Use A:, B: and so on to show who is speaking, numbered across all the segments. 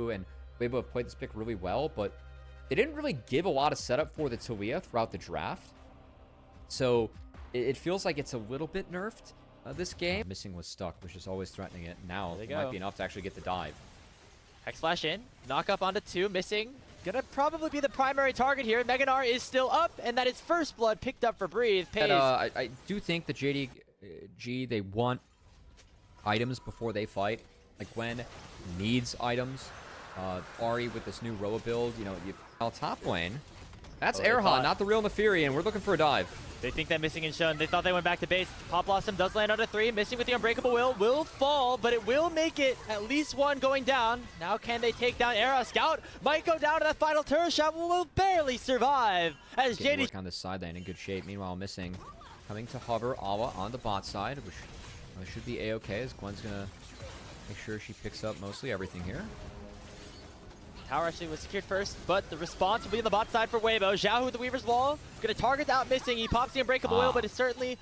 A: Xiaohu and Weibo have played this pick really well, but they didn't really give a lot of setup for the Taliyah throughout the draft. So it feels like it's a little bit nerfed this game. Missing was stuck, which is always threatening it. Now it might be enough to actually get the dive.
B: Hex Flash in, knock up onto 2, missing. Gonna probably be the primary target here. Mega Gnar is still up, and that is first blood picked up for Breathe. Pays.
A: I do think the JDG, they want items before they fight. Like Gwen needs items. Ahri with this new Roa build, you know, top lane. That's Erha, not the real Neferi, and we're looking for a dive.
B: They think that missing is shown. They thought they went back to base. Pop Blossom does land onto 3. Missing with the Unbreakable will fall, but it will make it at least one going down. Now can they take down Erha? Scout might go down to that final turret shot, will barely survive. As JD
A: work on this side lane in good shape. Meanwhile, missing. Coming to hover Awa on the bot side, which should be A-okay, as Gwen's going to make sure she picks up mostly everything here.
B: Tower actually was secured first, but the response will be on the bot side for Weibo. Xiaohu with the Weaver's Wall, going to target out missing. He pops the Unbreakable Will, but it's certainly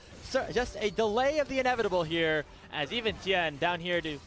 B: just a delay of the inevitable here, as even Tien down here to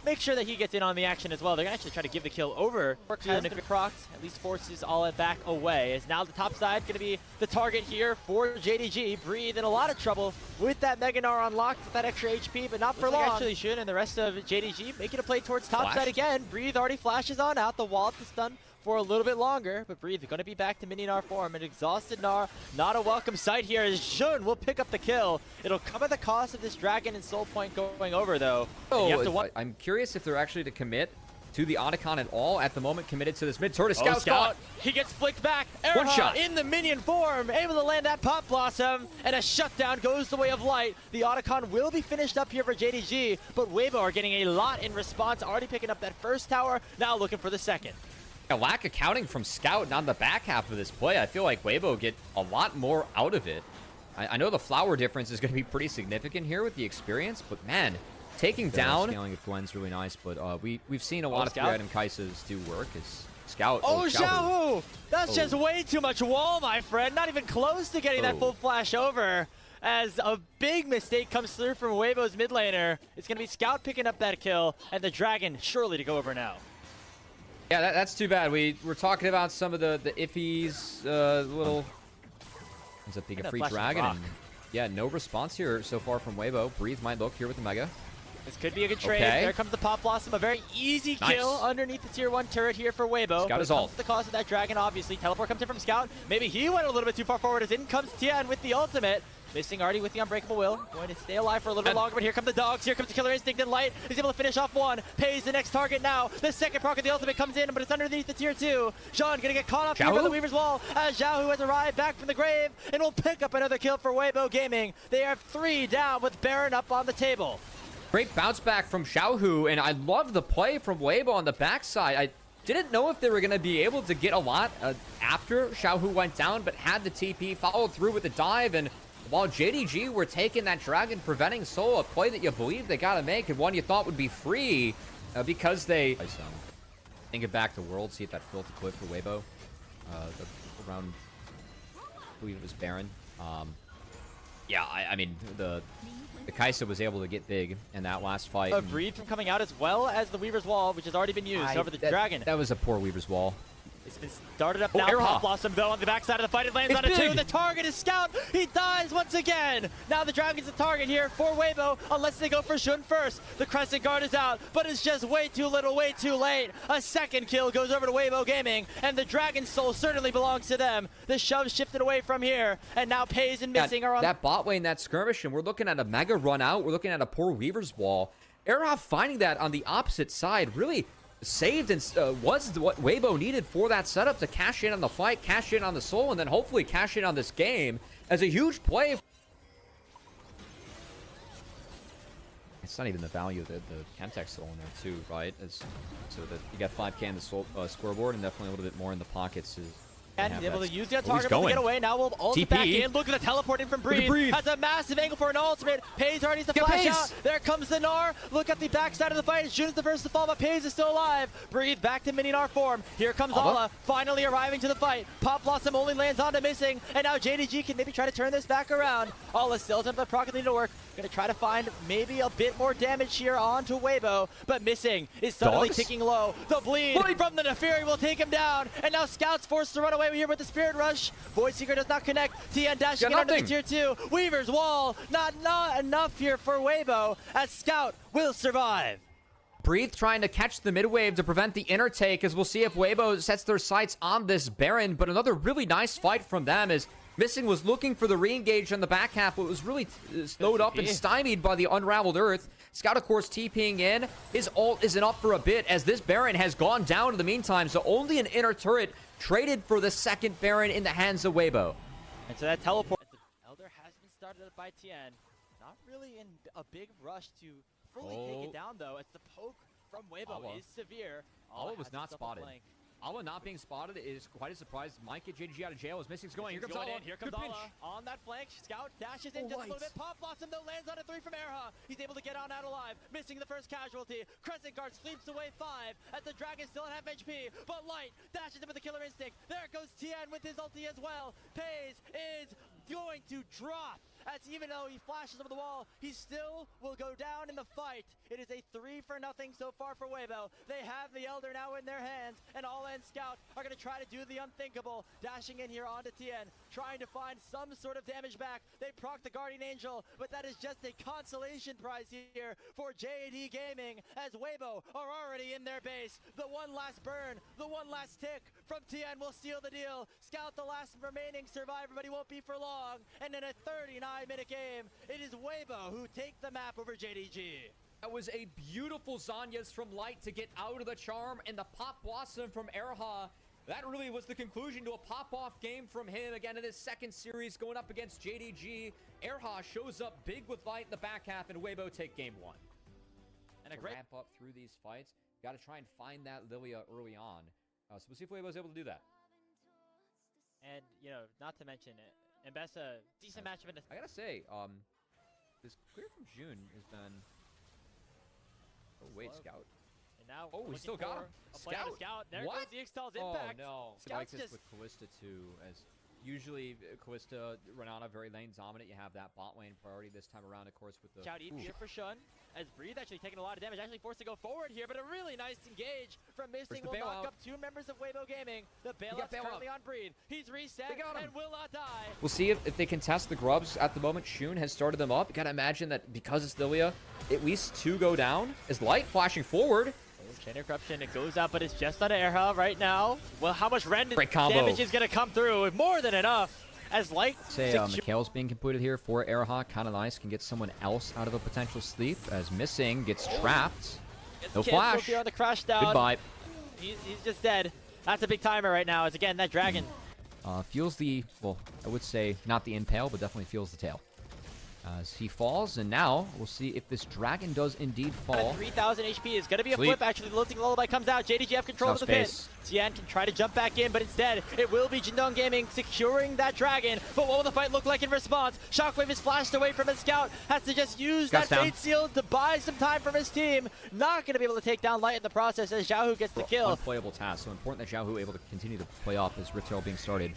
B: make sure that he gets in on the action as well. They're going to actually try to give the kill over. Has been procced, at least forces all it back away. As now the top side going to be the target here for JDG. Breathe in a lot of trouble with that Mega Gnar unlocked with that extra HP, but not for long. Actually should, and the rest of JDG making a play towards top side again. Breathe already flashes on out. The wall is done for a little bit longer, but Breathe going to be back to mini Gnar form. An exhausted Gnar, not a welcome sight here, as Jun will pick up the kill. It'll come at the cost of this Dragon and Soul Point going over, though. I'm
A: curious if they're actually to commit to the Otacon at all. At the moment, committed to this mid-turret.
B: Scout. He gets flicked back. Erha one shot in the minion form, able to land that Pop Blossom, and a shutdown goes the way of light. The Otacon will be finished up here for JDG, but Weibo are getting a lot in response, already picking up that first tower, now looking for the second.
A: A lack of counting from Scout on the back half of this play. I feel like Weibo get a lot more out of it. I know the flower difference is going to be pretty significant here with the experience, but man, taking down scaling of Gwen's really nice. But we've seen a lot of 3-item Kaisas do work. It's Scout.
B: Xiaohu! That's just way too much wall, my friend. Not even close to getting that full flash over. As a big mistake comes through from Weibo's mid laner. It's going to be Scout picking up that kill, and the Dragon surely to go over now.
A: Yeah, that's too bad. We're talking about some of the iffies, little... Ends up being a free Dragon, and yeah, no response here so far from Weibo. Breathe might look here with the Mega.
B: This could be a good trade. There comes the Pop Blossom, a very easy kill underneath the tier 1 turret here for Weibo.
A: Scout is ult.
B: The cost of that Dragon, obviously. Teleport comes in from Scout. Maybe he went a little bit too far forward, as in comes Tien with the ultimate. Missing already with the Unbreakable Will. Going to stay alive for a little bit longer, but here come the dogs. Here comes the Killer Instinct and Light. He's able to finish off one. Pays the next target now. The second proc of the ultimate comes in, but it's underneath the tier 2. Jean gonna get caught off here by the Weaver's Wall, as Xiaohu has arrived back from the grave and will pick up another kill for Weibo Gaming. They have 3 down with Baron up on the table.
A: Great bounce back from Xiaohu, and I love the play from Weibo on the backside. I didn't know if they were going to be able to get a lot after Xiaohu went down, but had the TP, followed through with the dive, and while JDG were taking that Dragon, preventing Soul, a play that you believe they got to make, and one you thought would be free because they... Think it back to World, see if that filled the clip for Weibo. Around, I believe it was Baron. Yeah, I mean, the Kaisa was able to get big in that last fight.
B: A Breathe from coming out, as well as the Weaver's Wall, which has already been used over the Dragon.
A: That was a poor Weaver's Wall.
B: It's been started up now. Pop Blossom, though, on the backside of the fight. It lands on a 2. The target is Scout. He dies once again. Now the Dragon's the target here for Weibo, unless they go for Shun first. The Crescent Guard is out, but it's just way too little, way too late. A second kill goes over to Weibo Gaming, and the Dragon's Soul certainly belongs to them. The shove shifted away from here, and now Pays and Missing are on
A: that bot lane, that skirmish, and we're looking at a Mega run out. We're looking at a poor Weaver's Wall. Erha finding that on the opposite side really saved and was what Weibo needed for that setup to cash in on the fight, cash in on the Soul, and then hopefully cash in on this game as a huge play. It's not even the value of the Chemtech Soul in there too, right? So that you got 5k in the Soul scoreboard, and definitely a little bit more in the pockets.
B: And he's able to use the target to get away. Now we'll ult back in. Look at the teleport in from Breathe. Has a massive angle for an ultimate. Pays already needs to flash out. There comes the Gnar. Look at the backside of the fight. Jun's the first to fall, but Pays is still alive. Breathe back to mini Gnar form. Here comes Ala, finally arriving to the fight. Pop Blossom only lands onto Missing, and now JDG can maybe try to turn this back around. Ala still attempts to proc, need to work. Gonna try to find maybe a bit more damage here onto Weibo, but missing is suddenly ticking low. The bleed from the Neferi will take him down, and now Scout's forced to run away here with the Spirit Rush. Voidseeker does not connect. TN dashing in under the tier 2. Weaver's wall, not enough here for Weibo, as Scout will survive.
A: Breathe trying to catch the mid wave to prevent the inner take, as we'll see if Weibo sets their sights on this Baron. But another really nice fight from them, as Missing was looking for the re-engage on the back half, but was really slowed up and stymied by the Unraveled Earth. Scout, of course, TPing in. His ult isn't up for a bit, as this Baron has gone down in the meantime, so only an inner turret traded for the second Baron in the hands of Weibo.
B: And so that teleport. The Elder has been started up by Tien. Not really in a big rush to fully take it down, though, as the poke from Weibo is severe.
A: Awa was not spotted. Awa not being spotted is quite a surprise. Might get JDG out of jail as Missing's going. Here comes Awa.
B: Here comes Awa on that flank. Scout dashes in just a little bit. Pop Blossom, though, lands on a 3 from Erha. He's able to get on out alive. Missing the first casualty. Crescent Guard sleeps away 5 as the Dragon still at half HP. But Light dashes in with the Killer Instinct. There goes Tien with his ulti as well. Pays is going to drop, as even though he flashes over the wall, he still will go down in the fight. It is a 3-0 so far for Weibo. They have the Elder now in their hands, and All-In Scout are going to try to do the unthinkable, dashing in here onto Tien, trying to find some sort of damage back. They proc the Guardian Angel, but that is just a consolation prize here for JD Gaming, as Weibo are already in their base. The one last burn, the one last tick from Tien will seal the deal. Scout the last remaining survivor, but he won't be for long. And in a 39-minute game, it is Weibo who take the map over JDG.
A: That was a beautiful Zhonya's from Light to get out of the charm, and the Pop Blossom from Erha. That really was the conclusion to a pop-off game from him. Again, in his second series, going up against JDG. Erha shows up big with Light in the back half, and Weibo take game 1. And a great ramp up through these fights. Got to try and find that Lilia early on. So we'll see if Weibo's able to do that.
B: And, you know, not to mention it, Mbessa, decent matchup in the...
A: I gotta say, this clear from June has been... Oh, wait, Scout.
B: And now
A: we still got him.
B: Scout. There goes the Ixtal's impact.
A: Oh, no. Scout's like this with Callista, too, as usually Callista, Renata, very lane dominant. You have that bot lane priority this time around, of course, with the...
B: Shout here for Shun, as Breathe actually taking a lot of damage, actually forced to go forward here, but a really nice engage from Missing will knock up 2 members of Weibo Gaming. The bailout's currently on Breathe. He's reset and will not die.
A: We'll see if they can test the grubs at the moment. Shun has started them up. You gotta imagine that because it's Lilia, at least 2 go down. Is Light flashing forward?
B: Chain of Corruption, it goes out, but it's just on Erha right now. Well, how much rend damage is gonna come through? More than enough. As Light...
A: Mikhail's being completed here for Erha. Kind of nice. Can get someone else out of a potential sleep. As Missing gets trapped. No flash.
B: Here on the crash down.
A: Goodbye.
B: He's just dead. That's a big timer right now. As again, that dragon.
A: Feels the... Well, I would say not the impale, but definitely feels the tail. As he falls, and now we'll see if this dragon does indeed fall.
B: 3,000 HP is going to be a flip. Actually, the Lilting Lullaby comes out. JDGF control of the pit. Tien can try to jump back in, but instead, it will be Jindong Gaming securing that dragon. But what will the fight look like in response? Shockwave is flashed away from his Scout. Has to just use that Fate Seal to buy some time from his team. Not going to be able to take down Light in the process as Xiaohu gets the kill.
A: Unplayable task, so important that Xiaohu able to continue to play off as Rift Herald being started.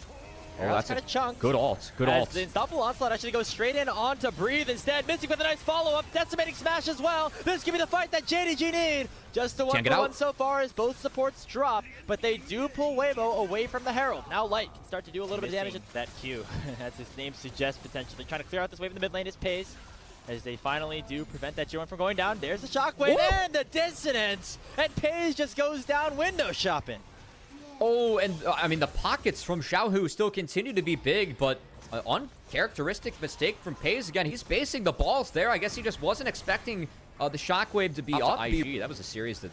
A: Oh,
B: that's kind of chunk.
A: Good ult. Good ult.
B: The Unstoppable Onslaught actually goes straight in onto Breathe instead. Missing with a nice follow-up. Decimating Smash as well. This could be the fight that JDG need. Just the 1-for-1 so far as both supports drop, but they do pull Weibo away from the Herald. Now Light can start to do a little bit of damage at that Q. As his name suggests, potentially trying to clear out this wave in the mid lane is Pays. As they finally do prevent that G1 from going down. There's the Shockwave and the Dissonance. And Pays just goes down window shopping.
A: Oh, and I mean, the pockets from Xiaohu still continue to be big, but an uncharacteristic mistake from Pays. Again, he's basing the balls there. I guess he just wasn't expecting the Shockwave to be up. IG. That was a series that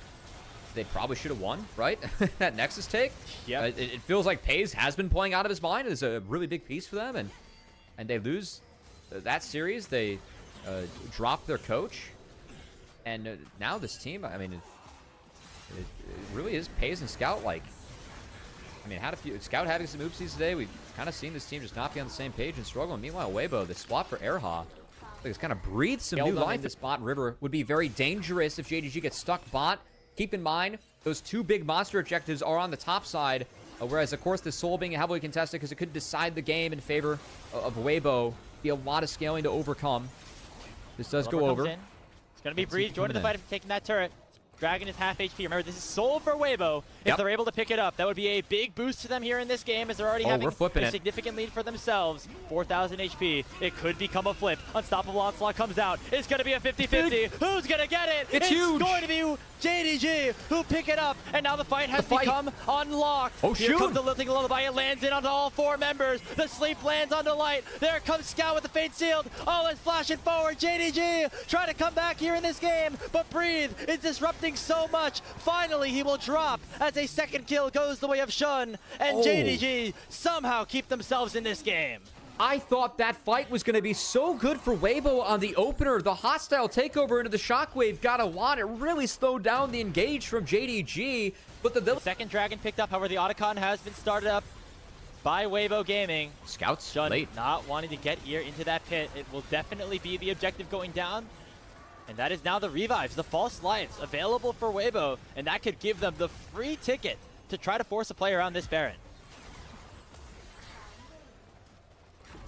A: they probably should have won, right? That Nexus take.
B: Yeah.
A: It feels like Pays has been playing out of his mind. It's a really big piece for them, and they lose that series. They drop their coach, and now this team, I mean, it really is Pays and Scout like. I mean, Scout having some oopsies today. We've kind of seen this team just not be on the same page and struggle. And meanwhile, Weibo, the swap for Erha, it's kind of breathed some new life. This bot river would be very dangerous if JDG gets stuck bot. Keep in mind, those 2 big monster objectives are on the top side, whereas, of course, the Soul being heavily contested because it could decide the game in favor of Weibo. Be a lot of scaling to overcome. This does
B: Lover
A: go
B: comes
A: over.
B: in. It's going to be
A: Let's see
B: Breeze joining the
A: coming
B: fight and taking that turret. Dragon is half HP. Remember, this is soul for Weibo. If
A: Yep.
B: they're able to pick it up, that would be a big boost to them here in this game, as they're already having
A: we're flipping
B: a
A: it.
B: significant lead for themselves. 4,000 HP. It could become a flip. Unstoppable Onslaught comes out. It's going to be a 50-50. Who's going to get it?
A: It's huge.
B: Going to be JDG who pick it up, and now the fight has become unlocked.
A: Oh,
B: Here
A: shoot.
B: comes the lifting lullaby. It lands in onto all 4 members. The sleep lands onto Light. There comes Scout with the fade sealed. Oh, it's flashing forward. JDG trying to come back here in this game, but Breathe is disrupting so much. Finally, he will drop as a second kill goes the way of Shun, and JDG somehow keep themselves in this game.
A: I thought that fight was going to be so good for Weibo on the opener. The hostile takeover into the Shockwave got a lot. It really slowed down the engage from JDG. But the
B: Second Dragon picked up, however, the Otacon has been started up by Weibo Gaming.
A: Scouts
B: Shun
A: late.
B: not wanting to get here into that pit. It will definitely be the objective going down. And that is now the revives, the false lives available for Weibo. And that could give them the free ticket to try to force a play around this Baron.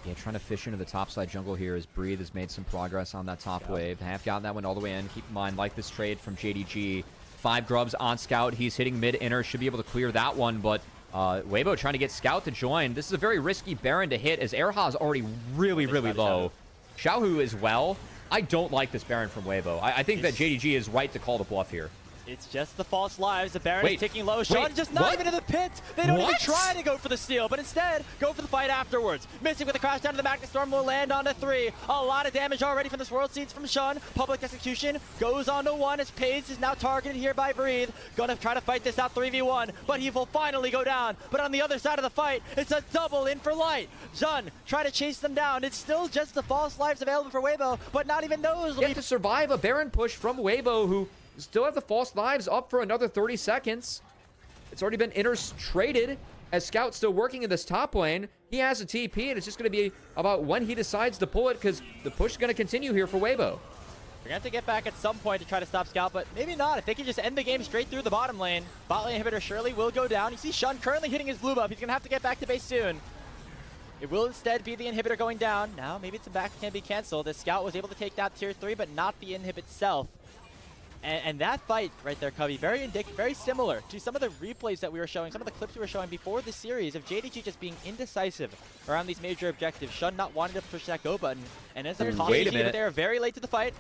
A: Yeah, trying to fish into the topside jungle here as Breathe has made some progress on that top wave. Have gotten that one all the way in. Keep in mind, like this trade from JDG. 5 grubs on Scout. He's hitting mid-inner. Should be able to clear that one, but Weibo trying to get Scout to join. This is a very risky Baron to hit as Erha's already really low. Xiaohu as well. I don't like this Baron from Weibo. I think that JDG is right to call the bluff here.
B: It's just the false lives. The Baron is ticking low. Shun just not
A: what?
B: even in the pit. They don't even
A: What?
B: try to go for the steal, but instead go for the fight afterwards. Missing with a crash down to the Magnet Storm will land on a 3. A lot of damage already from this World Seeds from Shun. Public execution goes on to 1 as Pace is now targeted here by Breathe. Gonna try to fight this out 3v1, but he will finally go down. But on the other side of the fight, it's a double in for Light. Shun try to chase them down. It's still just the false lives available for Weibo, but not even those will
A: You have to survive a Baron push from Weibo, who still have the false lives up for another 30 seconds. It's already been inners traded as Scout's still working in this top lane. He has a TP, and it's just going to be about when he decides to pull it, because the push is going to continue here for Weibo.
B: They're going to have to get back at some point to try to stop Scout, but maybe not. If they can just end the game straight through the bottom lane, bot lane inhibitor surely will go down. You see Shun currently hitting his blue buff. He's going to have to get back to base soon. It will instead be the inhibitor going down. Now, maybe some back can be canceled as Scout was able to take that tier 3, but not the inhib itself. And that fight right there, Covey, very similar to some of the replays that we were showing, some of the clips we were showing before the series of JDG just being indecisive around these major objectives. Shun not wanting to push that go button. And as they're
A: Wait a minute.
B: they're very late to the fight.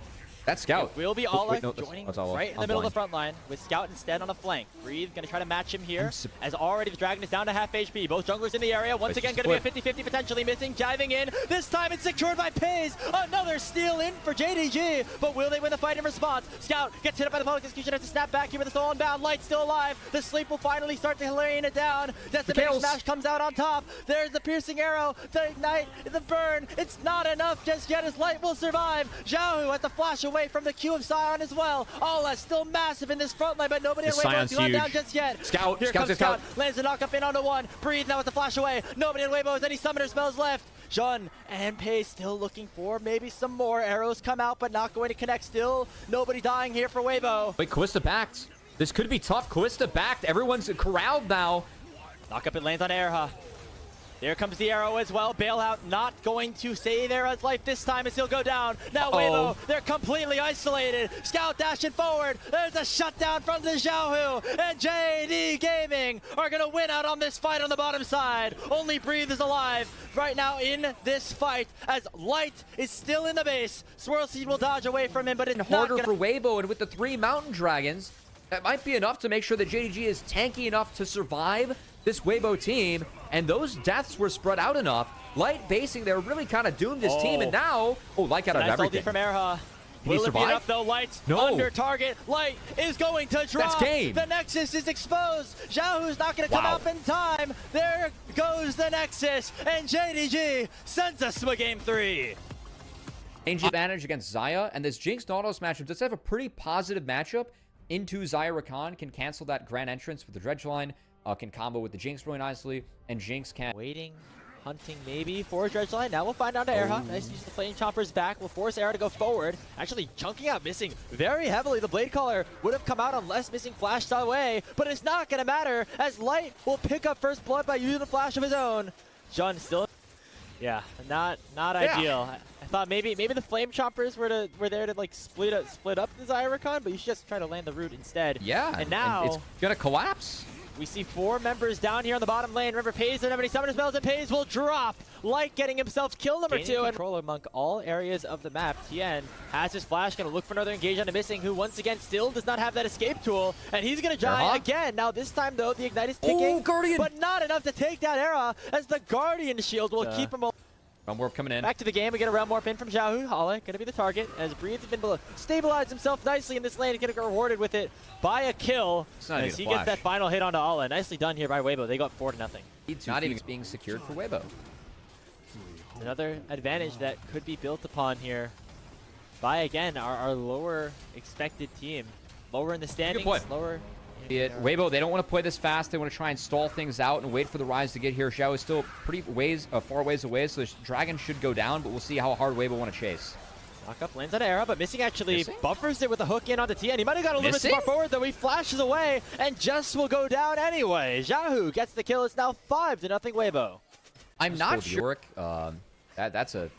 A: That's Scout.
B: It will be
A: Oh,
B: Ala
A: wait, no,
B: joining
A: that's Ala.
B: right in the
A: I'm
B: middle of the
A: blind.
B: front line with Scout instead on a flank. Breathe, going to try to match him here as already the Dragon is down to half HP. Both junglers in the area. Once again, going to be a 50-50 potentially missing. Diving in. This time it's secured by Paze. Another steal in for JDG. But will they win the fight in response? Scout gets hit up by the public execution. Has to snap back here with the soul unbound. Light still alive. The sleep will finally start to lane it down. Decimating Smash comes out on top. There's the piercing arrow. The ignite. The burn. It's not enough just yet as Light will survive. Xiaohu has to flash away from the Q of Sion as well. Ala still massive in this front line, but nobody
A: This
B: in Weibo
A: Sion's
B: to go down
A: huge.
B: just yet.
A: Scout,
B: Here comes
A: Scout.
B: Lands the knock up in onto 1. Breathe now with the flash away. Nobody in Weibo has any summoner spells left. Shun and Pace still looking for maybe some more. Arrows come out, but not going to connect still. Nobody dying here for Weibo.
A: Wait, Kalista backed. This could be tough. Kalista backed. Everyone's corralled now.
B: Knock up, it lands on Erha. There comes the arrow as well. Bailout not going to save Erha's life this time as he'll go down. Now Weibo, they're completely isolated. Scout dashing forward. There's a shutdown from the Xiaohu. And JD Gaming are going to win out on this fight on the bottom side. Only Breathe is alive right now in this fight as Light is still in the base. Swirl Seed will dodge away from him, but it's
A: Harder
B: not
A: for Weibo, and with the 3 Mountain Dragons, that might be enough to make sure that JDG is tanky enough to survive this Weibo team, and those deaths were spread out enough. Light basing there really kind of doomed his team, and now, Light got out of
B: nice
A: everything.
B: ulti from Erha.
A: Can he
B: Will it be
A: survive?
B: enough though? Light's
A: No.
B: under target. Light is going to drop.
A: That's game.
B: The Nexus is exposed. Xiaohu's not going to come up in time. There goes the Nexus, and JDG sends us to game 3.
A: Range advantage against Xayah, and this Jinx Nautilus matchup does have a pretty positive matchup into Xayah Rakan. Can cancel that Grand Entrance with the Dredge line, can combo with the Jinx really nicely, and Jinx can...
B: Waiting, hunting maybe for a Dredge line. Now we'll find out to Erha. Nice to use the Flame Chomper's back. Will force Erha to go forward. Actually chunking out, missing very heavily. The Blade Caller would have come out unless missing flashed away, but it's not going to matter as Light will pick up first blood by using a flash of his own. Shun still... Yeah, not ideal. I thought maybe the Flame Choppers were there to like split up the Zyricon, but you should just try to land the root instead.
A: Yeah,
B: and now
A: it's gonna collapse.
B: We see 4 members down here on the bottom lane. Remember, Pays doesn't have any summoner spells, and Pays will drop, like getting himself kill number 2. And control among all areas of the map. Tien has his flash, gonna look for another engage on the missing, who once again still does not have that escape tool, and he's gonna die again. Now this time though, the Ignite is ticking, but not enough to take down Era, as the Guardian shield will keep him.
A: Realm Warp coming in.
B: Back to the game, we get a Realm Warp in from Xiaohu. Hala gonna be the target, as Breathe has been stabilized himself nicely in this lane and gonna get rewarded with it by a kill. As he gets that final hit onto Hala. Nicely done here by Weibo. They got 4-0.
A: Not even being secured for Weibo.
B: Another advantage that could be built upon here by, again, our lower expected team. Lower in the standings, lower.
A: Weibo, they don't want to play this fast. They want to try and stall things out and wait for the Rise to get here. Xiao is still pretty far ways away, so the Dragon should go down, but we'll see how hard Weibo want to chase.
B: Knock up lands on Era, but Missing actually buffers it with a hook in onto Tien. He might have got a little bit too far forward, though. He flashes away, and just will go down anyway. Xiaohu gets the kill. It's now 5-0 Weibo.
A: I'm not sure. That's a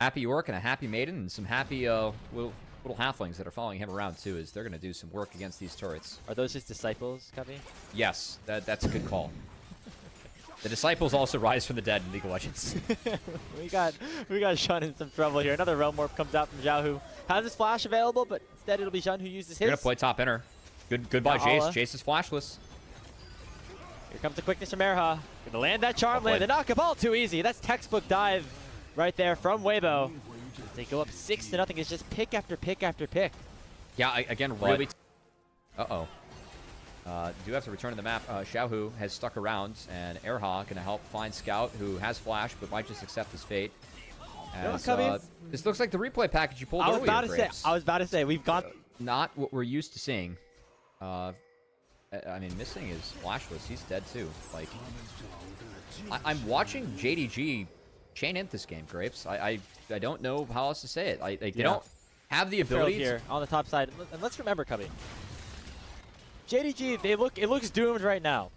A: happy Yorick and a happy Maiden and some happy little halflings that are following him around too, as they're going to do some work against these turrets.
B: Are those his disciples, Cubby?
A: Yes, that's a good call. The disciples also rise from the dead in League of Legends.
B: we got Shun in some trouble here. Another Realm Warp comes out from Xiaohu. Has his flash available, but instead it'll be Shun who uses his.
A: They're going to play top inner. Goodbye, Jace. Jace is flashless.
B: Here comes the quickness from Erha. Gonna land that charm land. They knock a ball too easy. That's textbook dive right there from Weibo. They go up 6-0. It's just pick after pick after pick.
A: Yeah, again, really. Uh-oh. Do have to return to the map. Xiaohu has stuck around, and Erha gonna help find Scout, who has flash, but might just accept his fate. As, this looks like the replay package you pulled earlier,
B: I was about to say, we've got...
A: not what we're used to seeing. I mean, Missing is flashless. He's dead, too. Like, I'm watching JDG chain in this game, Grapes. I don't know how else to say it. They don't have the ability
B: here on the top side. And let's remember, Cubby, JDG, it looks doomed right now.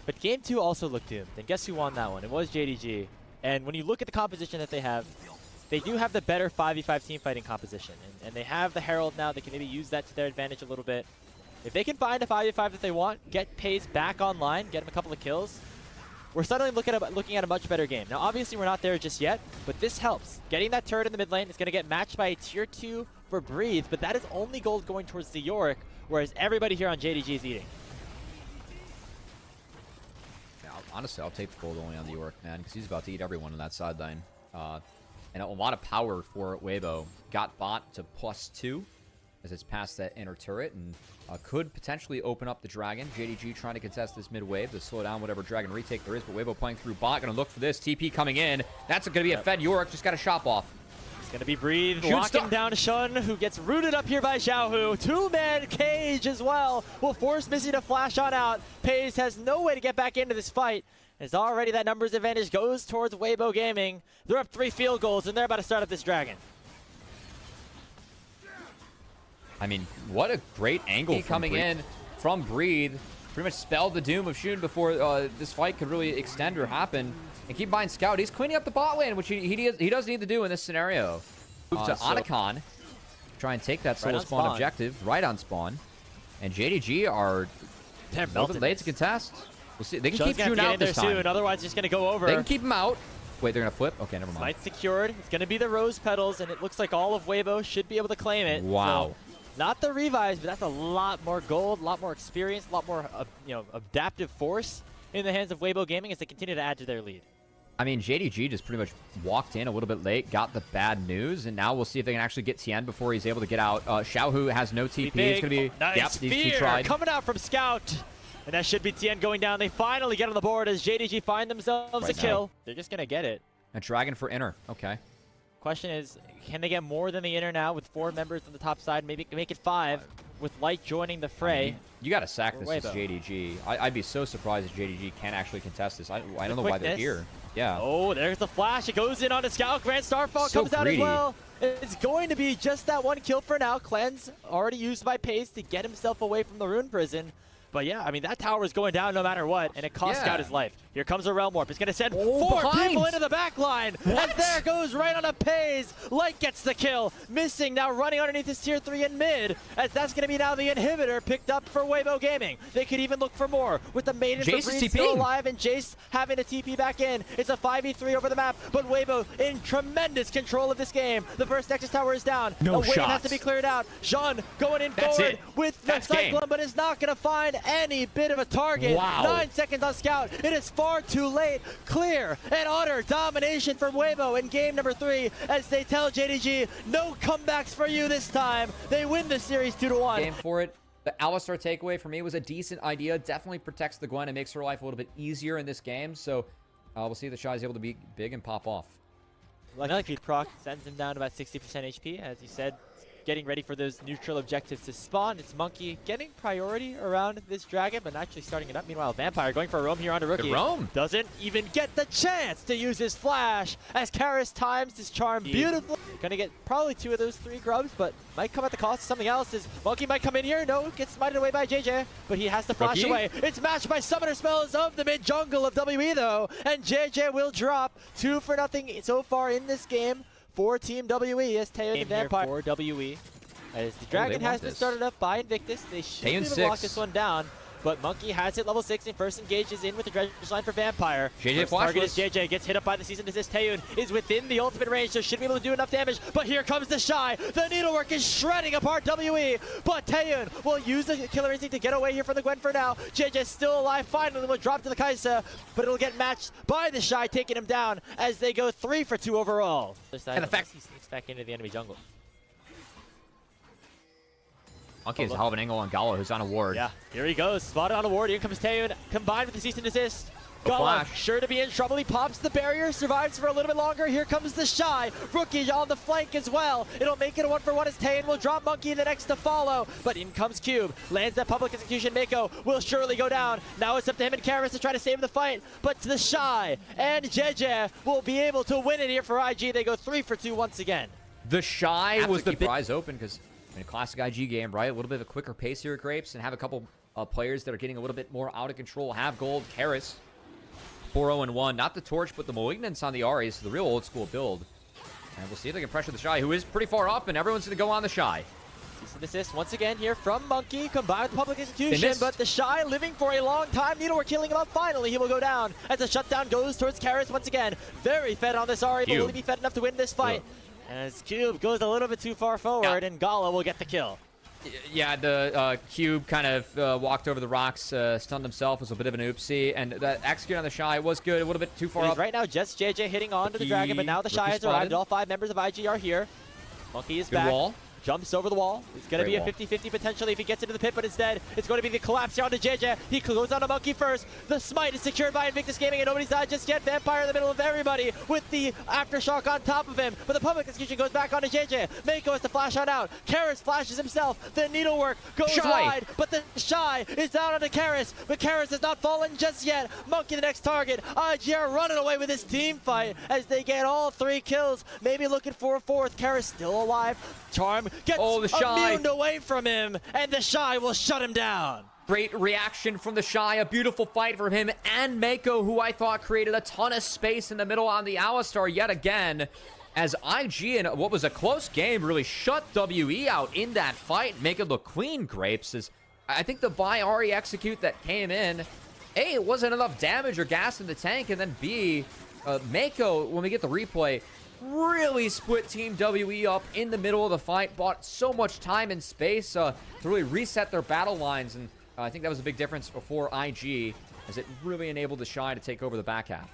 B: But game 2 also looked doomed. And guess who won that one? It was JDG. And when you look at the composition that they have, they do have the better 5v5 team fighting composition. And they have the Herald now. They can maybe use that to their advantage a little bit. If they can find a 5v5 that they want, get Pays back online, get him a couple of kills, we're suddenly looking at a much better game. Now, obviously, we're not there just yet, but this helps. Getting that turret in the mid lane is going to get matched by a tier 2 for Breathe, but that is only gold going towards the Yorick, whereas everybody here on JDG is eating.
A: Yeah, honestly, I'll take the gold only on the Yorick, man, because he's about to eat everyone on that sideline. And a lot of power for Weibo. Got bot to +2 as it's past that inner turret, and could potentially open up the Dragon. JDG trying to contest this mid wave to slow down whatever Dragon retake there is, but Weibo playing through bot, going to look for this. TP coming in. That's going to be a fed Yorick, just got a shop off.
B: It's going to be Breathe, locking down Shun, who gets rooted up here by Xiaohu. 2-man cage as well will force Missy to flash on out. Pays has no way to get back into this fight. As already that numbers advantage goes towards Weibo Gaming. They're up 3 field goals, and they're about to start up this Dragon.
A: I mean, what a great angle coming in from Breathe. Pretty much spelled the doom of Shun before this fight could really extend or happen. And keep in mind, Scout, he's cleaning up the bot lane, which he does need to do in this scenario. Move to Anakan. Try and take that solo spawn objective right on spawn. And JDG are a little bit late to contest. We'll see. They can keep Shun out this time.
B: Soon, otherwise, he's going to go over.
A: They can keep him out. Wait, they're going to flip? Okay, never mind.
B: Smite secured. It's going to be the Rose Petals, and it looks like all of Weibo should be able to claim it.
A: Wow.
B: So, not the revives, but that's a lot more gold, a lot more experience, a lot more adaptive force in the hands of Weibo Gaming as they continue to add to their lead.
A: I mean, JDG just pretty much walked in a little bit late, got the bad news, and now we'll see if they can actually get Tien before he's able to get out. Xiaohu has no TP. It's going to be...
B: Nice fear coming out from Scout. And that should be Tien going down. They finally get on the board as JDG find themselves a kill. They're just going to get it.
A: A Dragon for inner. Okay.
B: Question is, can they get more than the inner now with 4 members on the top side? Maybe make it 5 with Light joining the fray.
A: I mean, you got to sack this as JDG. I'd be so surprised if JDG can't actually contest this. I don't know why they're here. Yeah.
B: Oh, there's the flash. It goes in on a Scout. Grand Starfall comes out as well. It's going to be just that 1 kill for now. Cleanse already used by Pace to get himself away from the Rune Prison. But yeah, I mean, that tower is going down no matter what, and it cost Scout his life. Here comes a Realm Warp. It's going to send 4 people into the back line. And there goes right on a Pays. Light gets the kill. Missing now running underneath his tier 3 in mid, as that's going to be now the inhibitor picked up for Weibo Gaming. They could even look for more with the Maiden for Breed still alive and Jace having a TP back in. It's a 5v3 over the map, but Weibo in tremendous control of this game. The first Nexus tower is down.
A: No
B: wave
A: shots.
B: has to be cleared out. Jean going in forward with the Cyclone, but is not going to find any bit of a target.
A: Wow.
B: 9 seconds on Scout. It is far too late. Clear and utter domination from Weibo in game number 3 as they tell JDG, no comebacks for you this time. They win the series 2-1.
A: Game for it. The Alistar takeaway for me was a decent idea. Definitely protects the Gwen and makes her life a little bit easier in this game. So we'll see if the Shy is able to be big and pop off.
B: Lucky proc sends him down to about 60% HP, as you said. Getting ready for those neutral objectives to spawn. It's Monkey getting priority around this dragon, but actually starting it up. Meanwhile, Vampire going for a roam here onto Rookie.
A: Good roam.
B: Doesn't even get the chance to use his flash as Karis times his charm beautifully. Gonna get probably 2 of those 3 grubs, but might come at the cost of something else. As Monkey might come in here. No, gets smited away by JJ, but he has to flash away. It's matched by Summoner Spells of the mid jungle of WE though, and JJ will drop 2-0 so far in this game for Team WE as Taeyeon and Vampire for WE. As the dragon has been started up by Invictus, they should be able to lock this one down. But Monkey has it level 6 and first engages in with the dredge line for Vampire.
A: JJ
B: target is JJ, gets hit up by the Cease and Desist. Taeyeon is within the ultimate range, so should be able to do enough damage. But here comes the Shy. The needlework is shredding apart WE. But Taeyeon will use the Killer Instinct to get away here from the Gwen for now. JJ still alive, finally will drop to the Kaisa, but it'll get matched by the Shy, taking him down as they go 3 for 2 overall.
A: And the fact
B: he sneaks back into the enemy jungle.
A: Monkey has a hell of an angle on Gala, who's on a ward.
B: Yeah, here he goes. Spotted on a ward. Here comes Taeyeon, combined with the Cease and Desist. Gala, sure to be in trouble. He pops the barrier, survives for a little bit longer. Here comes the Shy. Rookie on the flank as well. It'll make it a 1-for-1 as Taeyeon will drop Monkey the next to follow. But in comes Cube. Lands that public execution. Mako will surely go down. Now it's up to him and Karis to try to save the fight. But the Shy and JJ will be able to win it here for IG. They go 3 for 2 once again.
A: The Shy was the big eyes open because in a classic IG game, right? A little bit of a quicker pace here at Grapes and have a couple players that are getting a little bit more out of control. Have gold. Karis, 4-0-1. Not the Torch, but the Malignance on the Ahri. So the real old school build. And we'll see if they can pressure the Shy, who is pretty far up, and everyone's going to go on the Shy.
B: Cease and Desist once again here from Monkey, combined with public execution, but the Shy living for a long time. Needlework killing him up. Finally, he will go down as the shutdown goes towards Karis once again. Very fed on this Ahri, but will he be fed enough to win this fight? As Cube goes a little bit too far forward, and Gala will get the kill.
A: Yeah, the Cube kind of walked over the rocks, stunned himself, was a bit of an oopsie, and that execute on the Shy was good, a little bit too far up.
B: Right now, just JJ hitting onto the dragon, but now the Shy has arrived. All 5 members of IG are here. Monkey is back.
A: Wall.
B: Jumps over the wall. It's going to be a 50-50 potentially if he gets into the pit, but instead, it's going to be the collapse here onto JJ. He goes on to Monkey first. The smite is secured by Invictus Gaming, and nobody's died just yet. Vampire in the middle of everybody with the Aftershock on top of him, but the public execution goes back onto JJ. Mako has to flash on out. Karis flashes himself. The needlework goes wide, but the Shy is down onto Karis, but Karis has not fallen just yet. Monkey the next target. IG are running away with this team fight as they get all 3 kills, maybe looking for a 4th. Karis still alive. Charm gets
A: the Shy
B: immune away from him, and the Shy will shut him down.
A: Great reaction from the Shy. A beautiful fight from him and Mako, who I thought created a ton of space in the middle on the Alistar yet again. As IG, in what was a close game, really shut WE out in that fight, make it look clean, Grapes. As I think the buy Ahri execute that came in, A, it wasn't enough damage or gas in the tank, and then B, Mako, when we get the replay, really split Team WE up in the middle of the fight, bought so much time and space to really reset their battle lines, and I think that was a big difference before IG, as it really enabled the Shy to take over the back half.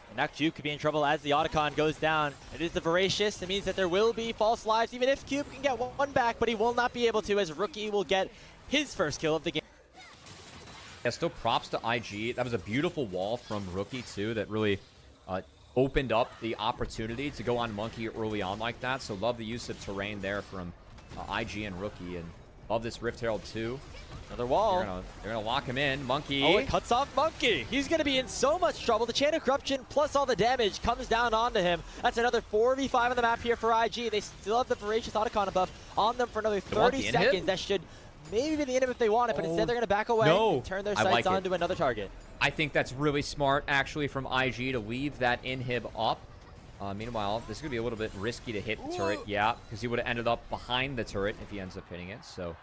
B: And now Cube could be in trouble as the Otacon goes down. It is the Voracious. It means that there will be false lives, even if Cube can get one back, but he will not be able to, as Rookie will get his first kill of the game.
A: Yeah, still props to IG. That was a beautiful wall from Rookie, too, that really opened up the opportunity to go on Monkey early on like that. So love the use of terrain there from IG and Rookie, and love this Rift Herald too.
B: Another wall.
A: They're gonna lock him in. Monkey.
B: Oh, it cuts off Monkey. He's gonna be in so much trouble. The Chain of Corruption plus all the damage comes down onto him. That's another 4v5 on the map here for IG. They still have the Voracious Otacon buff on them for another 30 seconds. That should maybe the end if they want it, but instead they're going to back away and turn their sights onto another target.
A: I think that's really smart, actually, from IG to leave that inhib up. Meanwhile, this is going to be a little bit risky to hit the turret. Yeah, because he would have ended up behind the turret if he ends up hitting it. So,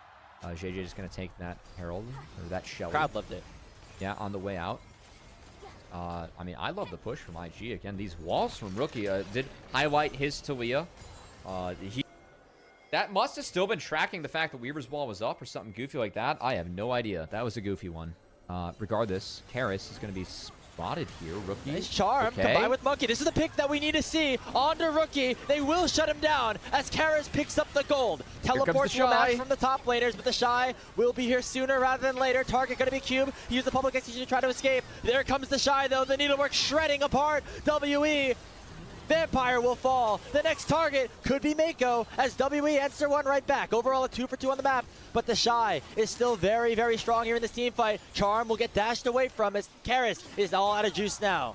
A: JJ is going to take that Herald, or that Shelly.
B: Crowd loved it.
A: Yeah, on the way out. I mean, I love the push from IG. Again, these walls from Rookie did highlight his Talia. That must have still been tracking the fact that Weaver's wall was up or something goofy like that. I have no idea. That was a goofy one. Regardless, Karis is going to be spotted here. Rookie.
B: Nice charm combined with Monkey. This is the pick that we need to see. On to Rookie. They will shut him down as Karis picks up the gold. Teleports will match from the top laners, but the Shy will be here sooner rather than later. Target going to be Cube. Use the public execution to try to escape. There comes the Shy, though. The needlework shredding apart. WE. Vampire will fall. The next target could be Mako as WE answer one right back. Overall a 2 for 2 on the map, but the Shy is still very, very strong here in this team fight. Charm will get dashed away from as Karis is all out of juice now.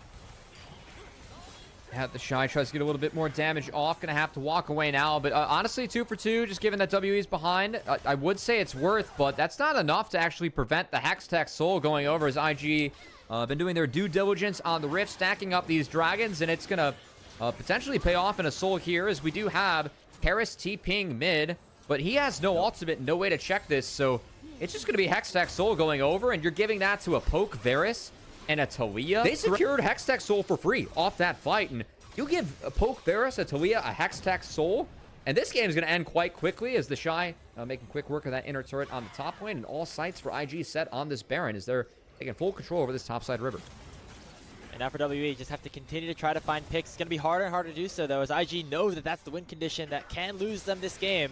A: Yeah, the Shy tries to get a little bit more damage off. Gonna have to walk away now, but honestly, 2 for 2, just given that WE is behind. I would say it's worth, but that's not enough to actually prevent the Hextech Soul going over as IG been doing their due diligence on the Rift, stacking up these dragons, and it's gonna potentially pay off in a soul here, as we do have Karis TPing mid, but he has no ultimate, no way to check this, so it's just going to be Hextech Soul going over, and you're giving that to a Poke Varus and a Talia. They secured Hextech Soul for free off that fight, and you give a Poke Varus, a Talia, a Hextech Soul, and this game is going to end quite quickly as the Shy making quick work of that inner turret on the top lane, and all sights for IG set on this Baron as they're taking full control over this topside river.
B: And now for WE, just have to continue to try to find picks. It's going to be harder and harder to do so, though, as IG knows that that's the win condition that can lose them this game.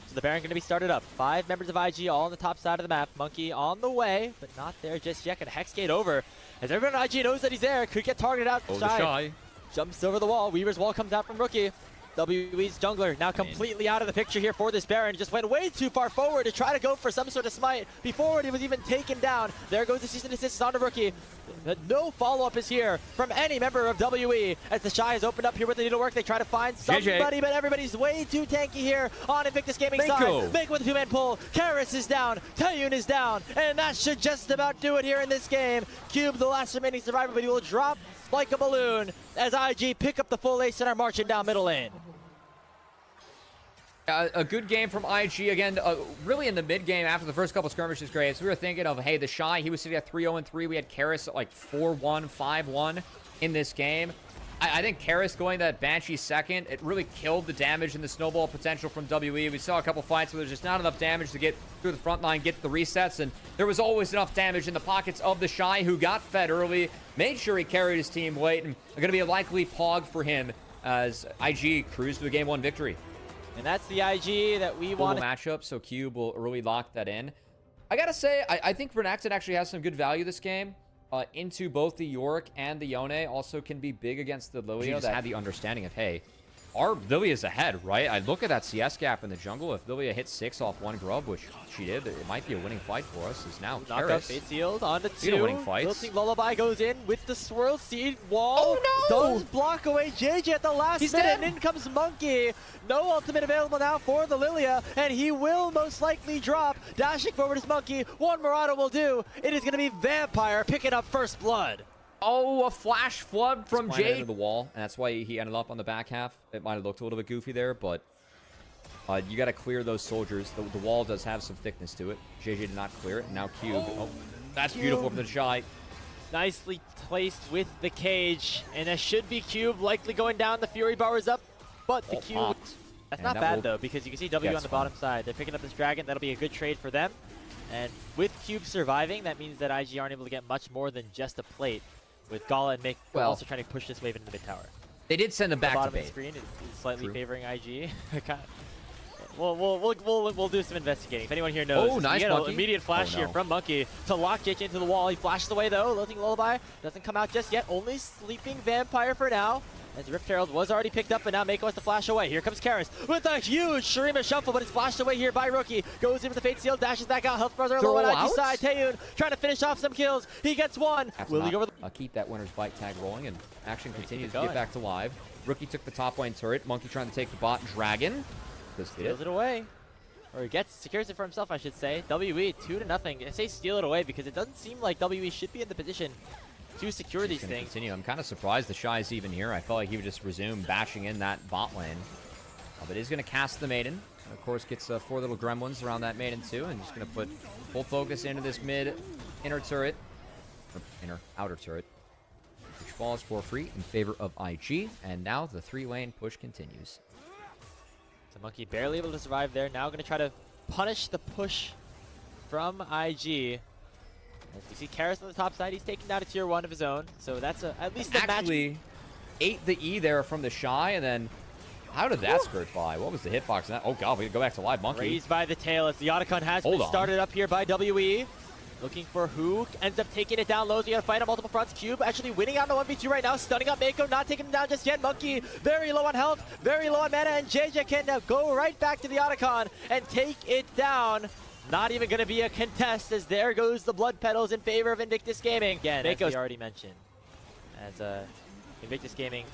B: So the Baron going to be started up. 5 members of IG all on the top side of the map. Monkey on the way, but not there just yet. Can Hexgate over. As everyone on IG knows that he's there, could get targeted out.
A: Oh, the Shy
B: jumps over the wall. Weaver's wall comes out from Rookie. WE's jungler now completely out of the picture here for this Baron. Just went way too far forward to try to go for some sort of smite before he was even taken down. There goes the season assist on the Rookie. No follow-up is here from any member of WE as the Shy is opened up here with the needlework. They try to find somebody, but everybody's way too tanky here on Invictus Gaming side. Make with a 2-man pull. Karis is down. Taeyun is down. And that should just about do it here in this game. Cube, the last remaining survivor, but he will drop like a balloon as IG pick up the full ace and are marching down middle lane.
A: A good game from IG again, really in the mid game after the first couple skirmishes, Graves. We were thinking of, hey, the Shy, he was sitting at 3-0-3. We had Karis at like 4-1, 5-1 in this game. I think Karis going that Banshee second, it really killed the damage and the snowball potential from WE. We saw a couple fights where there's just not enough damage to get through the front line, get the resets, and there was always enough damage in the pockets of the Shy, who got fed early, made sure he carried his team late, and going to be a likely pog for him as IG cruised to a game 1 victory.
B: And that's the IG that we want.
A: Matchup, so Cube will really lock that in. I gotta say, I think Renekton actually has some good value this game. Into both the Yorick and the Yone. Also can be big against the Lilia. That had the understanding of, hey, our Lilia's ahead, right? I look at that CS gap in the jungle. If Lilia hits 6 off 1 grub, which she did, it might be a winning fight for us. Is now
B: knock up Fate Sealed on the 2.
A: Winning fights.
B: Wilting Lullaby goes in with the Swirl Seed wall.
A: Oh no!
B: Does block away JJ at the last minute. And in comes Monkey. No ultimate available now for the Lilia, and he will most likely drop. Dashing forward is Monkey. One Murata will do. It is going to be Vampire picking up first blood.
A: Oh, a flash flood from Jade into the wall, and that's why he ended up on the back half. It might have looked a little bit goofy there, but you got to clear those soldiers. The wall does have some thickness to it. JJ did not clear it. Now Cube. Oh, that's Cube. Beautiful from the Shy.
B: Nicely placed with the cage, and that should be Cube likely going down. The Fury bar is up, but the Cube.
A: Popped.
B: That's not bad though, because you can see W on the bottom side. They're picking up this dragon. That'll be a good trade for them. And with Cube surviving, that means that IG aren't able to get much more than just a plate. With Gala and Mick also trying to push this wave into the mid tower.
A: They did send them back to base.
B: The bottom of the screen is slightly favoring IG. We'll do some investigating. If anyone here knows,
A: oh, nice Monkey.
B: Immediate flash here from Monkey to lock JJ into the wall. He flashes away though. Lilting Lullaby doesn't come out just yet. Only Sleeping Vampire for now. As Rift Herald was already picked up, but now Mako has to flash away. Here comes Karis with a huge Shurima shuffle, but it's flashed away here by Rookie. Goes in with the Fate Seal, dashes back out. Health bars are low on IG side. Taeyun trying to finish off some kills. He gets one. Will he go over the
A: keep that winner's bite tag rolling, and action continues to get back to live. Rookie took the top lane turret. Monkey trying to take the bot dragon.
B: Steals it away. or secures it for himself, I should say. WE 2-0. I say steal it away because it doesn't seem like WE should be in the position to secure these things.
A: Continue. I'm kind of surprised the Shy's even here. I felt like he would just resume bashing in that bot lane. But he's going to cast the Maiden. And of course, gets 4 little gremlins around that Maiden too, and just going to put full focus into this mid inner turret, or inner outer turret, which falls for free in favor of IG. And now the 3-lane push continues.
B: So Monkey barely able to survive there. Now going to try to punish the push from IG. As you see Karis on the top side, he's taking down a tier 1 of his own. So that's at least the match.
A: Actually, ate the E there from the Shy, and then how did that skirt by? What was the hitbox in that? Oh god, we go back to live Monkey.
B: Raised by the tail as the Otacon has been started up here by WE. Looking for who ends up taking it down low. So you gotta fight on multiple fronts. Cube actually winning out on 1v2 right now. Stunning up Mako, not taking him down just yet. Monkey very low on health, very low on mana, and JJ can now go right back to the Otacon and take it down. Not even gonna be a contest as there goes the blood petals in favor of Invictus Gaming. Again, Mako already mentioned, as Invictus Gaming,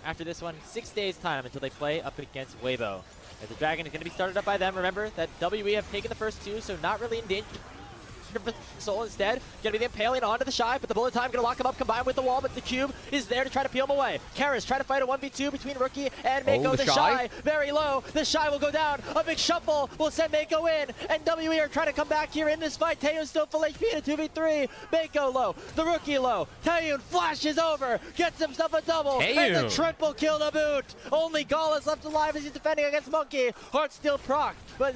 B: after this one, 6 days time until they play up against Weibo. As the Dragon is going to be started up by them. Remember that WE have taken the first 2, so not really in danger. Soul instead going to be the impaling onto the Shy, but the bullet time going to lock him up combined with the wall, but the Cube is there to try to peel him away. Karis trying to fight a 1v2 between Rookie and Mako. The Shy very low. The Shy will go down. A big shuffle will send Mako in, and WE are trying to come back here in this fight. Taeyun's still full HP in a 2v3. Mako low. The Rookie low. Taeyun flashes over, gets himself a double, and the triple kill to boot. Only Gala's left alive as he's defending against Monkey. Heart still proc, but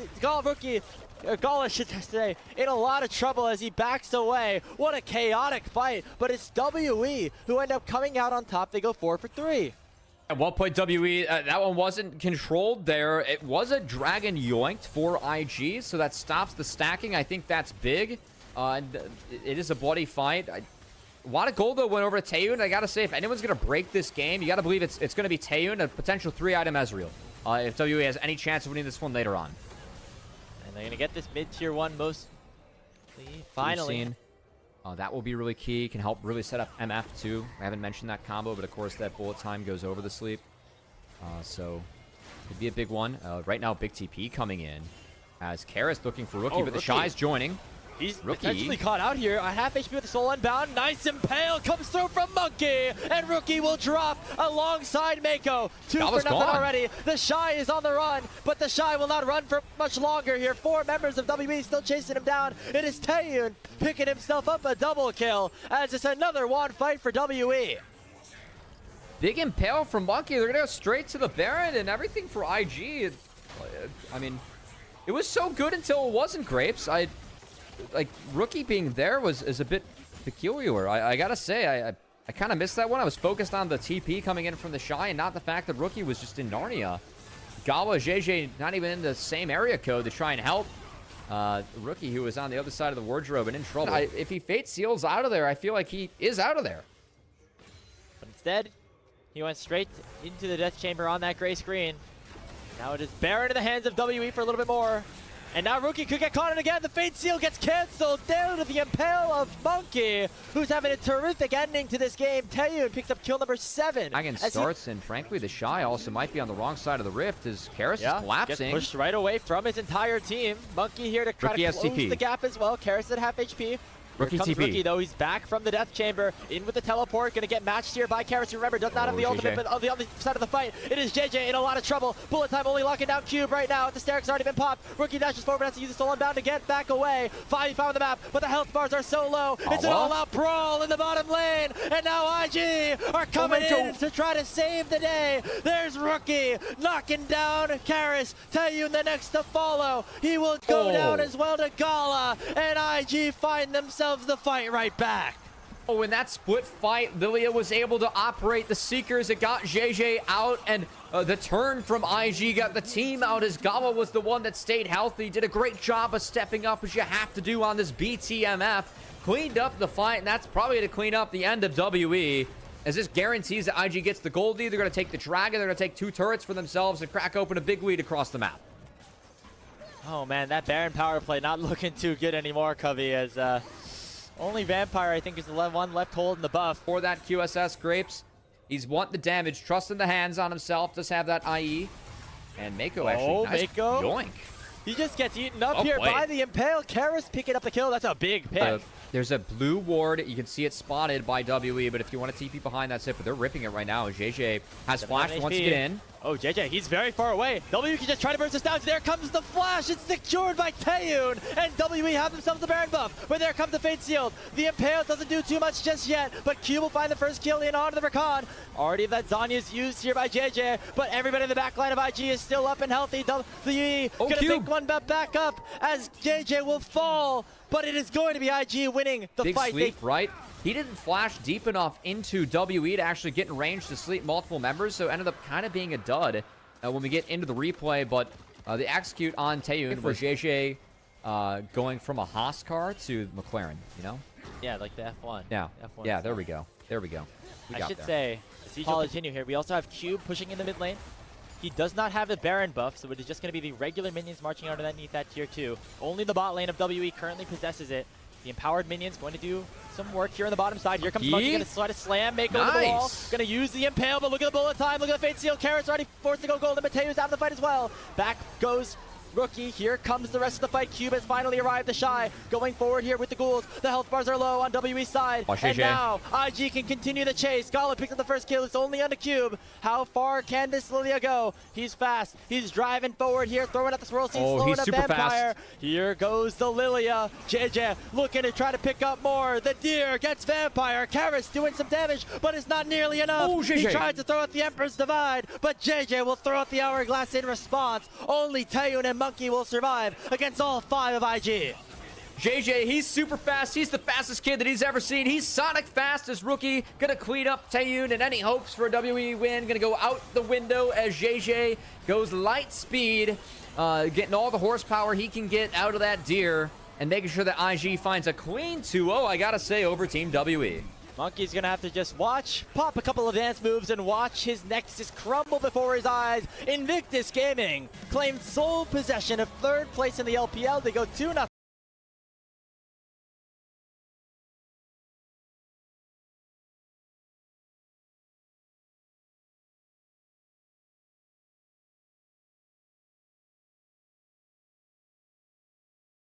B: Gala should say, in a lot of trouble as he backs away. What a chaotic fight, but it's WE who end up coming out on top. They go 4 for 3.
A: At one point, WE, that one wasn't controlled there. It was a Dragon yoinked for IG, so that stops the stacking. I think that's big. And it is a bloody fight. A lot of gold, though, went over to Taeyun. I got to say, if anyone's going to break this game, you got to believe it's going to be Taeyun, a potential 3-item Ezreal, if WE has any chance of winning this one later on.
B: And they're going to get this mid-tier 1 most finally.
A: That will be really key. Can help really set up MF too. I haven't mentioned that combo, but of course that bullet time goes over the sleep. So could be a big one. Right now, big TP coming in as Karis looking for Rookie, but the Shy's joining.
B: He's potentially caught out here. A half HP with the Soul Unbound. Nice impale comes through from Monkey. And Rookie will drop alongside Mako. 2 for nothing already. The Shy is on the run, but the Shy will not run for much longer here. 4 members of WE still chasing him down. It is Taeyun picking himself up a double kill as it's another one fight for WE.
A: Big impale from Monkey. They're going to go straight to the Baron and everything for IG. I mean, it was so good until it wasn't, Grapes. Like, Rookie being there is a bit peculiar. I gotta say, I kind of missed that one. I was focused on the TP coming in from the Shy and not the fact that Rookie was just in Narnia. Gala, JJ, not even in the same area code to try and help Rookie, who was on the other side of the wardrobe and in trouble. If he Fate Seals out of there, I feel like he is out of there.
B: But instead, he went straight into the Death Chamber on that gray screen. Now it is Baron in the hands of WE for a little bit more. And now Rookie could get caught in again. The Fate Seal gets canceled down to the impale of Monkey, who's having a terrific ending to this game. Taeyun picks up kill number 7.
A: Dragon starts, and frankly, the Shy also might be on the wrong side of the rift as Karis is collapsing.
B: Gets pushed right away from his entire team. Monkey here to try to close the gap as well. Karis at half HP.
A: Rookie
B: Here comes
A: TP.
B: Rookie, though. He's back from the Death Chamber, in with the teleport. Going to get matched here by Karis, who, remember, does not have the ultimate, but on the other side of the fight, it is JJ in a lot of trouble. Bullet time only locking down Cube right now. The Steric's already been popped. Rookie dashes forward, has to use the Soul Unbound to get back away. 5v5 on the map, but the health bars are so low. It's an all-out brawl in the bottom lane, and now IG are coming in to try to save the day. There's Rookie knocking down Karis. Taeyun the next to follow. He will go down as well to Gala, and IG find themselves the fight right back.
A: Oh, in that split fight, Lilia was able to operate the Seekers. It got JJ out, and the turn from IG got the team out as Gala was the one that stayed healthy. Did a great job of stepping up, as you have to do on this BTMF. Cleaned up the fight, and that's probably going to clean up the end of WE, as this guarantees that IG gets the Goldie. They're going to take the Dragon. They're going to take 2 turrets for themselves and crack open a big lead across the map.
B: Oh, man, that Baron power play not looking too good anymore, Covey, as only Vampire, I think, is the one left holding the buff.
A: For that QSS, Grapes, he's want the damage, trusting the hands on himself, does have that IE. And Mako actually, nice yoink.
B: He just gets eaten up
A: Oh,
B: here
A: boy.
B: by the Impale. Karis picking up the kill. That's a big pick.
A: There's a blue ward. You can see it spotted by WE, but if you want to TP behind, that's it. But they're ripping it right now. JJ has flash, wants to get in.
B: Oh, JJ, he's very far away. WE can just try to burst this down. There comes the flash. It's secured by Taeyun. And WE have themselves the Baron buff. But there comes the Fate Shield. The Impale doesn't do too much just yet. But Q will find the first kill in onto the Rakan. Already that Zanya is used here by JJ. But everybody in the back line of IG is still up and healthy. WE gonna pick one back up as JJ will fall. But it is going to be IG winning the
A: Big
B: fight.
A: sleep, right? He didn't flash deep enough into WE to actually get in range to sleep multiple members, so it ended up kind of being a dud when we get into the replay. But the execute on Taeyun for JJ going from a Haas car to McLaren, you know?
B: Yeah, like the F1.
A: Yeah,
B: F1
A: yeah, there we go. There we go.
B: I should say, Siege will continue here. We also have Cube pushing in the mid lane. He does not have the Baron buff, so it is just going to be the regular minions marching out underneath that tier 2. Only the bot lane of WE currently possesses it. The empowered minions going to do some work here on the bottom side. Here comes Monkey, going to slide a slam, make over the wall. Going to use the Impale, but look at the bullet time. Look at the Fate Seal. Carrot's already forced to go golden. Mateo's out of the fight as well. Back goes Rookie. Here comes the rest of the fight. Cube has finally arrived. The Shy going forward here with the ghouls. The health bars are low on WE's side. And now IG can continue the chase. Gala picks up the first kill. It's only on the Cube. How far can this Lilia go? He's fast. He's driving forward here, throwing at the swirl seed, slowing up Vampire. Here goes the Lilia. JJ looking to try to pick up more. The Deer gets Vampire. Karis doing some damage, but it's not nearly enough. He tries to throw out the Emperor's Divide, but JJ will throw out the Hourglass in response. Only Taeyun and Monkey will survive against all 5 of IG.
A: JJ, he's super fast. He's the fastest kid that he's ever seen. He's Sonic fast as Rookie. Gonna clean up Taeyun, and any hopes for a WE win gonna go out the window as JJ goes light speed, getting all the horsepower he can get out of that Deer, and making sure that IG finds a clean 2-0, I gotta say, over Team WE.
B: Monkey's gonna have to just watch, pop a couple of dance moves, and watch his Nexus crumble before his eyes. Invictus Gaming claimed sole possession of 3rd place in the LPL. They go 2-0